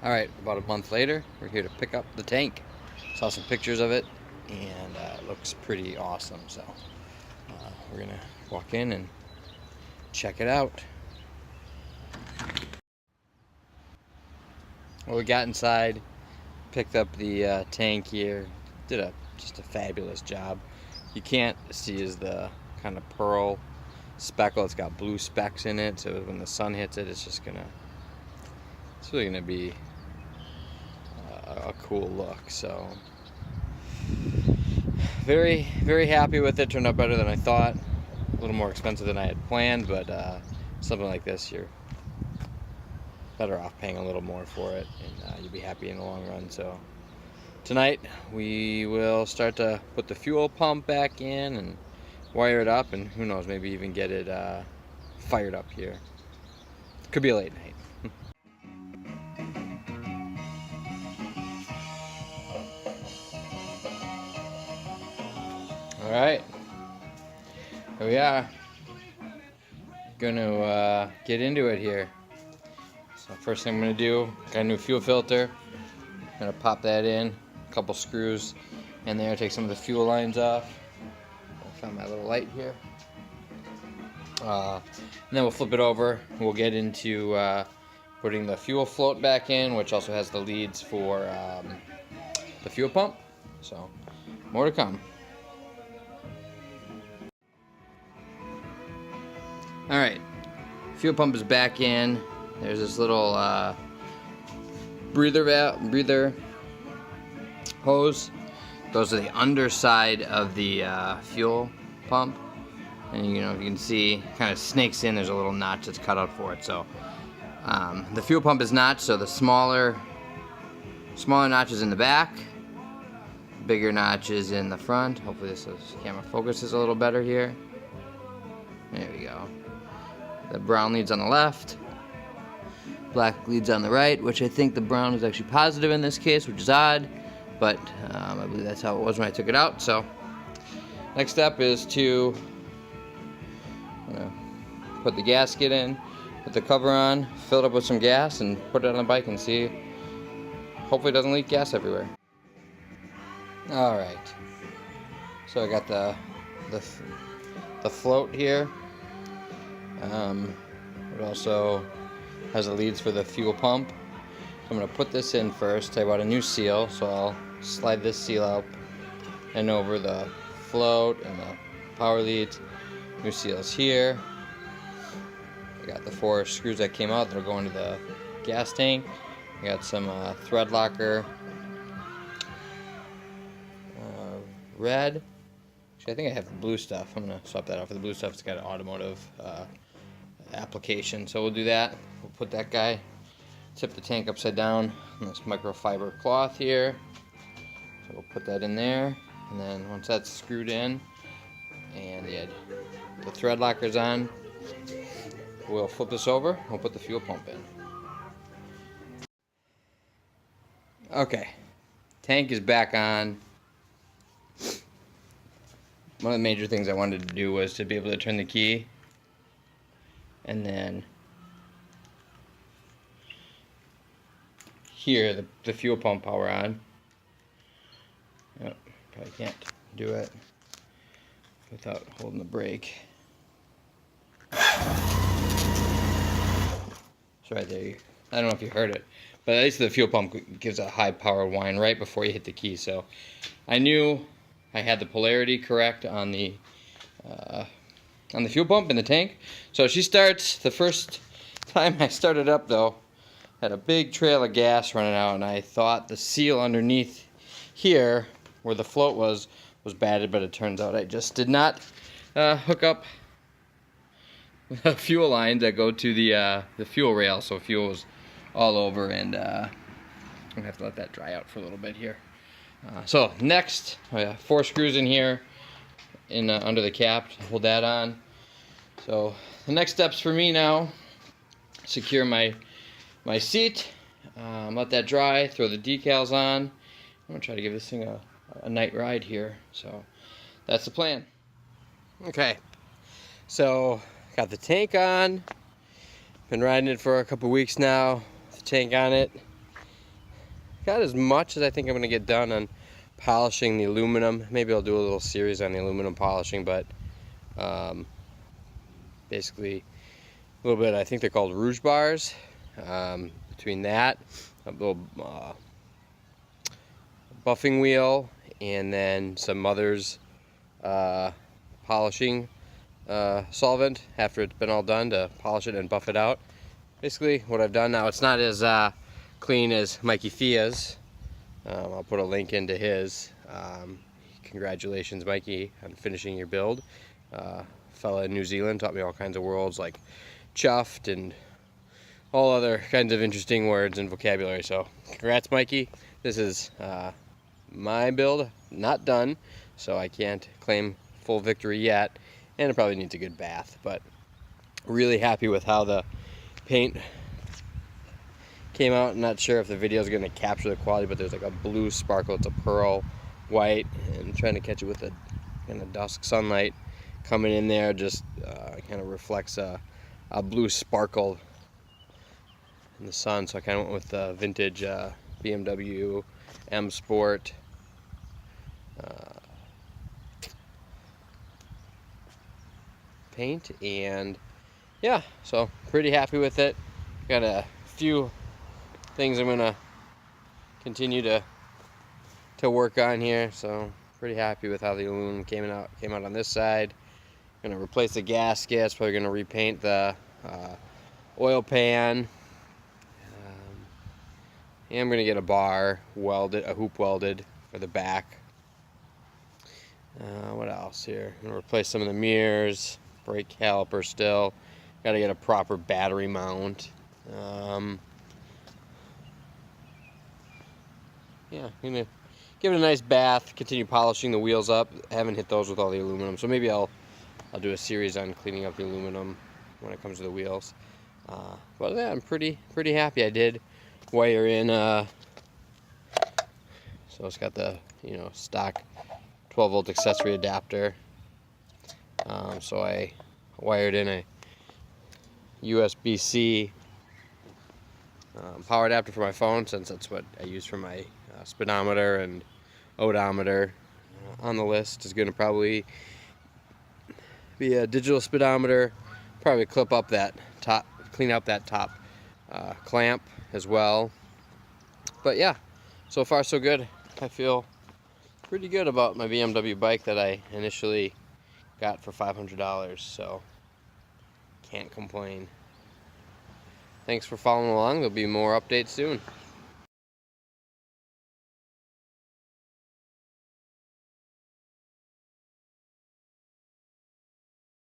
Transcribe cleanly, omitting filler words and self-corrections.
Alright, about a month later, we're here to pick up the tank. Saw some pictures of it, and it looks pretty awesome. So we're gonna walk in and check it out. Well, we got inside, picked up the tank here, did just a fabulous job. You can't see is the kind of pearl speckle. It's got blue specks in it, so when the sun hits it, it's really gonna be a cool look. So very happy with it. Turned out better than I thought. A little more expensive than I had planned, but something like this, you're better off paying a little more for it, and you'll be happy in the long run. So tonight we will start to put the fuel pump back in and wire it up, and who knows, maybe even get it fired up here. Could be a late night. All right, here we are. Gonna get into it here. So first thing I'm gonna do, got a new fuel filter. I'm gonna pop that in, a couple screws in there, take some of the fuel lines off. I found my little light here. And then we'll flip it over. We'll get into putting the fuel float back in, which also has the leads for the fuel pump. So more to come. All right, fuel pump is back in. There's this little breather hose. Goes to the underside of the fuel pump, and you can see, kind of snakes in. There's a little notch that's cut out for it. So the fuel pump is notched, so the smaller notch is in the back, bigger notch is in the front. Hopefully this camera focuses a little better here. There we go. The brown leads on the left, black leads on the right, which I think the brown is actually positive in this case, which is odd, but I believe that's how it was when I took it out. So next step is to put the gasket in, put the cover on, fill it up with some gas, and put it on the bike and see. Hopefully it doesn't leak gas everywhere. All right, so I got the float here. It also has the leads for the fuel pump. So I'm going to put this in first. I bought a new seal, so I'll slide this seal up and over the float and the power leads. New seals here. I got the 4 screws that came out that are going to the gas tank. I got some thread locker red. Actually, I think I have the blue stuff. I'm going to swap that out for the blue stuff. It's got an automotive application, so we'll do that. We'll put that guy, tip the tank upside down on this microfiber cloth here. So we'll put that in there, and then once that's screwed in and the thread locker's on, we'll flip this over. We'll put the fuel pump in. Okay, tank is back on. One of the major things I wanted to do was to be able to turn the key and then hear the fuel pump power on. Yep, probably can't do it without holding the brake. It's right there. I don't know if you heard it, but at least the fuel pump gives a high power whine right before you hit the key. So I knew I had the polarity correct on the fuel pump in the tank. So she starts. The first time I started up, though, had a big trail of gas running out, and I thought the seal underneath here where the float was batted, but it turns out I just did not hook up the fuel lines that go to the fuel rail, so fuel was all over, and I'm gonna have to let that dry out for a little bit here. So next, 4 screws in here under the cap to hold that on. So the next steps for me now: secure my seat, let that dry, throw the decals on. I'm gonna try to give this thing a night ride here. So that's the plan. Okay, so got the tank on. Been riding it for a couple weeks now. The tank on it. got as much as I think I'm going to get done on polishing the aluminum. Maybe I'll do a little series on the aluminum polishing, but basically a little bit, I think they're called rouge bars. Between that, a little buffing wheel, and then some mother's polishing solvent after it's been all done to polish it and buff it out. Basically what I've done now, it's not as clean as Mikey Fia's. I'll put a link into his. Congratulations, Mikey, on finishing your build. Fella in New Zealand taught me all kinds of words like chuffed and all other kinds of interesting words and vocabulary. So congrats, Mikey. This is my build, not done, so I can't claim full victory yet, and it probably needs a good bath, but really happy with how the paint came out. I'm not sure if the video is going to capture the quality, but there's like a blue sparkle. It's a pearl white, and trying to catch it with the kind of dusk sunlight coming in there, just kind of reflects a blue sparkle in the sun. So I kind of went with the vintage BMW M Sport paint, and yeah, so pretty happy with it. Got a few things I'm gonna continue to work on here, so pretty happy with how the aluminum came out on this side. Gonna replace the gaskets, probably gonna repaint the oil pan. And I'm gonna get a bar welded, a hoop welded for the back. What else here? I'm gonna replace some of the mirrors, brake caliper still. Gotta get a proper battery mount. Yeah, I'm gonna give it a nice bath, continue polishing the wheels up. I haven't hit those with all the aluminum, so maybe I'll do a series on cleaning up the aluminum when it comes to the wheels. But yeah, I'm pretty happy. I did wire in, so it's got the stock 12-volt accessory adapter. So I wired in a USB-C power adapter for my phone, since that's what I use for my speedometer and odometer. On the list is going to probably be a digital speedometer. Probably clip up that top, clean up that top clamp as well. But yeah, so far so good. I feel pretty good about my BMW bike that I initially got for $500, so can't complain. Thanks for following along. There'll be more updates soon.